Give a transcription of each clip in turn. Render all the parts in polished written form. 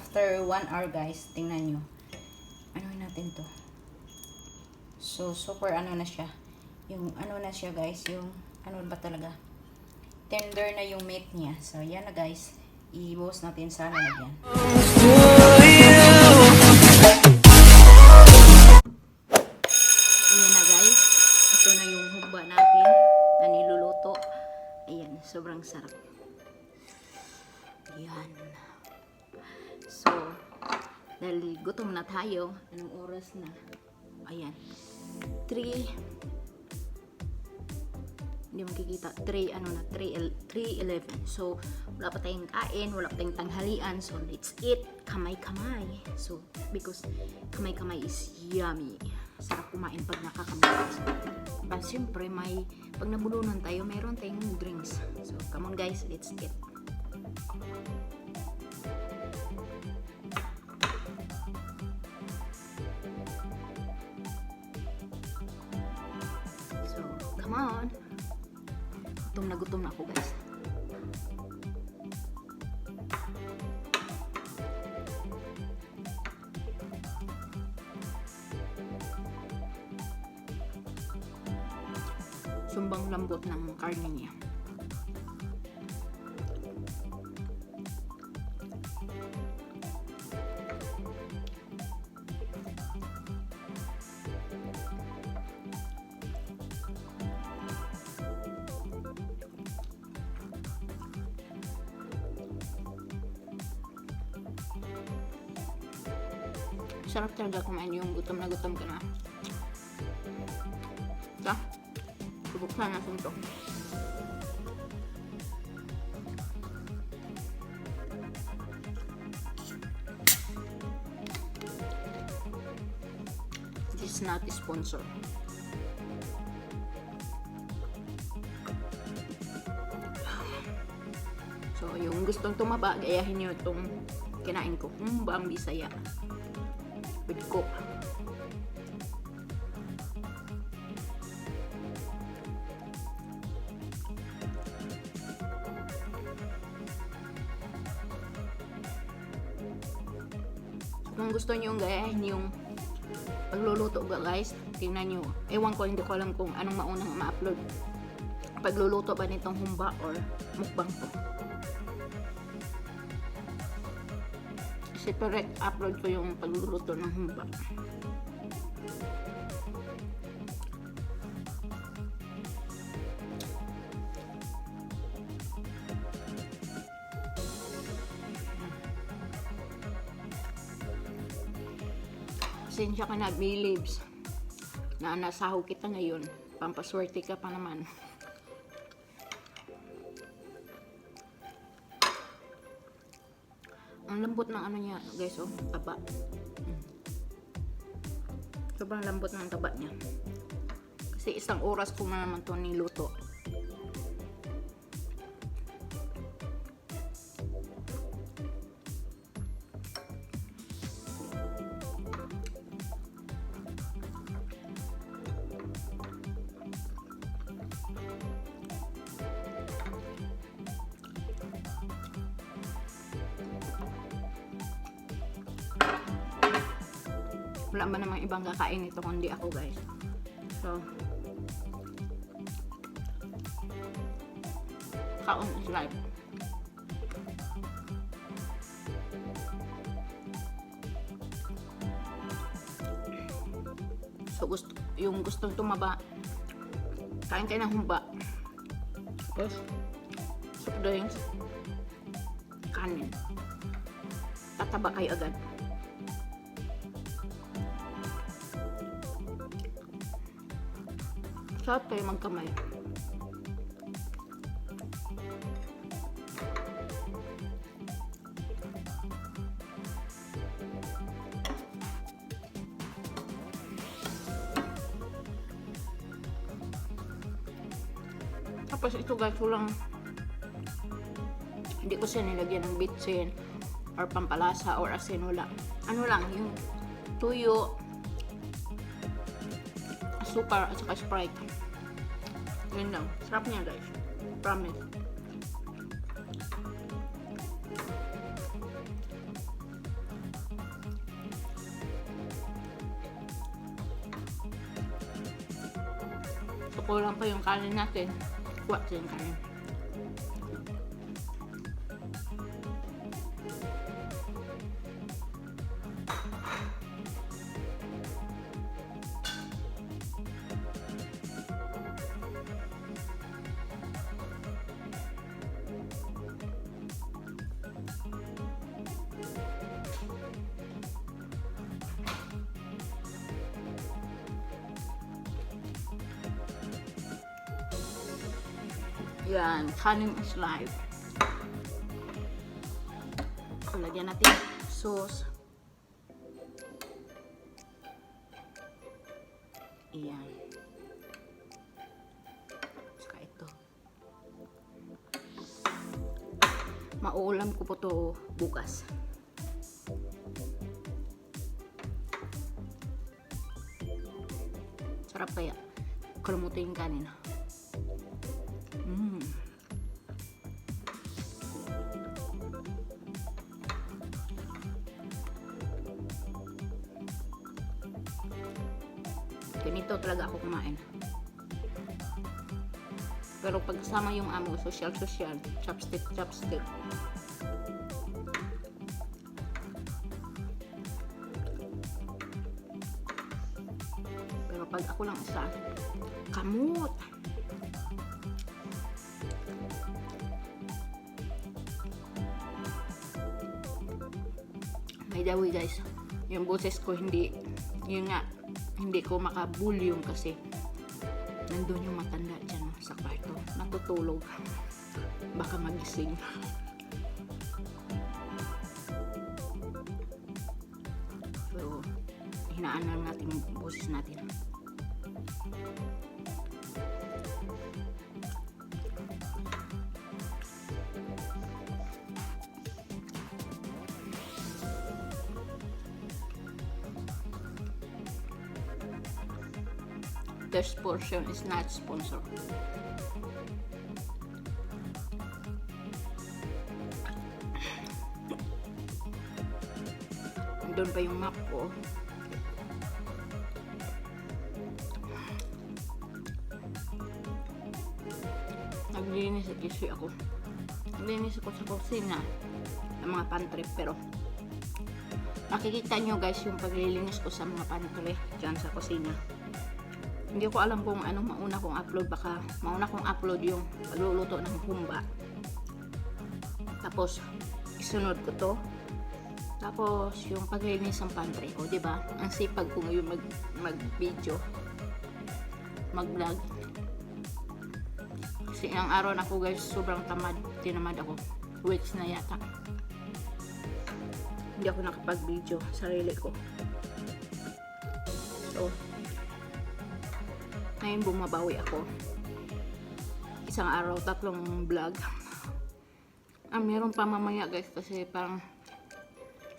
after 1 hour guys, tingnan nyo. Ano natin to? So, super ano na siya. Yung ano na siya guys, yung ano ba talaga? Tender na yung meat niya. So, yan na guys. I-boast natin sa lalagyan. Ayan na guys. Ito na yung humba natin na niluluto. Ayan, sobrang sarap. Ayan. So, dahil gutom na tayo, anong oras na? Ayan. 3:11. So, wala pa tayong kain, wala pa tayong tanghalian. So, let's eat. Kamay-kamay. So, because kamay-kamay is yummy. Sarap kumain pag nakakamay. But siyempre, pag nabulunan tayo, mayroon tayong drinks. So, come on guys, let's eat. So, come on. Gutom na ako guys. Sumbang lambot ng karne niya. Sarap talaga kumain yung gutom na gutom ka na. Ito, subuksan natin ito. This is not a sponsor. So, yung gustong tumaba, gayahin nyo itong kinain ko. Humbang Bisaya. With Coke. Kung gusto nyo gayahin yung pagluluto guys, tingnan nyo. Ewan ko, hindi ko alam kung anong maunang ma-upload. Pagluluto ba nitong humba or mukbang to. Separate upload ko yung pagluluto ng humba. Pasensya ka na, Bilibs, na nasaho kita ngayon. Pampaswerte ka pa naman. Ang lambot ng ano niya, guys, oh, taba. Sobrang lambot ng taba niya. Kasi 1 oras ko na naman ito niluto. Wala ba namang ibang kakain ito kundi ako guys. So, kaon is life. So, yung gustong tumaba, kain kayo ng humba. Tapos, soft drinks, kanin. Tataba kayo agad. Sarap kayo magkamay. Tapos ito guys, hindi ko siya nilagyan ng bitsin or pampalasa or asin, wala. Ano lang, yung tuyo, asukar at saka Sprite. Yun lang. Sarap niya guys. Promise. kulang pa yung kanin natin. Kuha siya yung kanin. Yan, kanin is live. Lagyan natin sauce. Iyan. Saka ito. Mauulam ko po to bukas. Sarap kaya. Kalamutin yung kanin. Ganito talaga ako kumain. Pero pag kasama yung amo, social, chopstick. Pero pag ako lang isa, kamot. By the way guys, yung boses ko hindi, yun nga, hindi ko maka-volume kasi nandun yung matanda dyan sa kwarto. Natutulog. Baka magising. So, hinaan lang natin yung boses natin. This portion is not sponsored. Doon pa yung map ko. Naglinis ako. Naglinis ako sa kusina ng mga pantry, pero makikita nyo guys yung paglilinis ko sa mga pantry dyan sa kusina. Hindi ko alam kung anong mauna kong upload. Baka mauna kong upload yung pagluluto ng humba. Tapos, isunod ko to. Tapos, yung paglinis ng pantry. O, diba? Ang sipag ko ngayon mag-video. Mag-vlog. Kasi ang araw na ko guys, sobrang tamad. Tinamad ako. Weeks na yata. Hindi ako nakapag-video. Sarili ko. So, ngayon bumabawi ako. Isang araw, 3 vlog. Meron pa mamaya guys kasi parang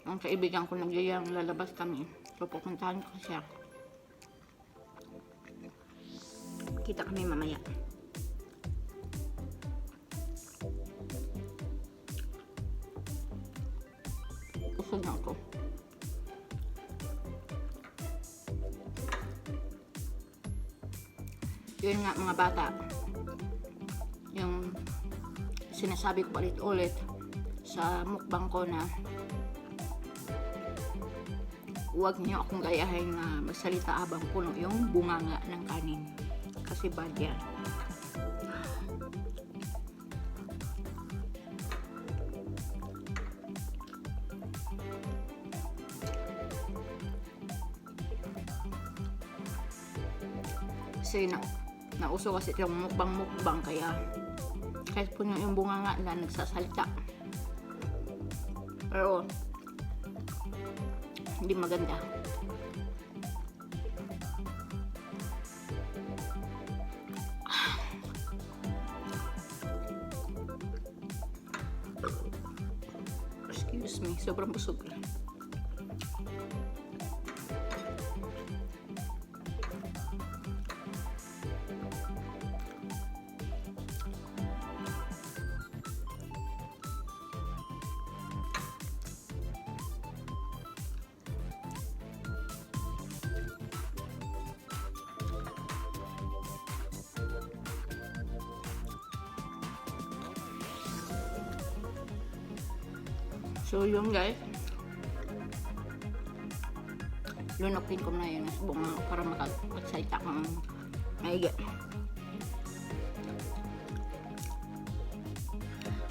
ang kaibigan ko nagyayang lalabas kami. So pupuntahan ko siya. Kita kami mamaya. Kusog na ako. Yun nga mga bata, yung sinasabi ko ulit sa mukbang ko na huwag niyo akong gayahin na magsalita habang puno yung bunganga ng kanin kasi bad yan. Kasi nauso kasi yung mukbang kaya kahit po yung bunganga na nagsasalita, pero hindi maganda. Excuse me, sobrang busog. So yun guys. Lunokin ko na yun bunga para makapagsalita kang maigi.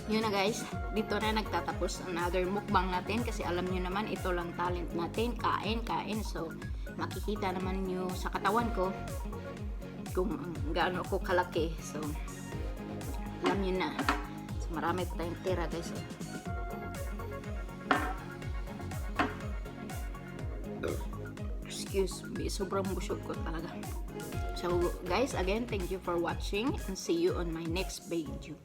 Yun na guys, dito na nagtatapos another mukbang natin kasi alam nyo naman ito lang talent natin, kain. So makikita naman nyo sa katawan ko kung gaano ako kalaki. So alam nyo na. So marami pa tayong tira guys. Excuse me, sobrang busog ko talaga. So guys, again, thank you for watching and see you on my next video.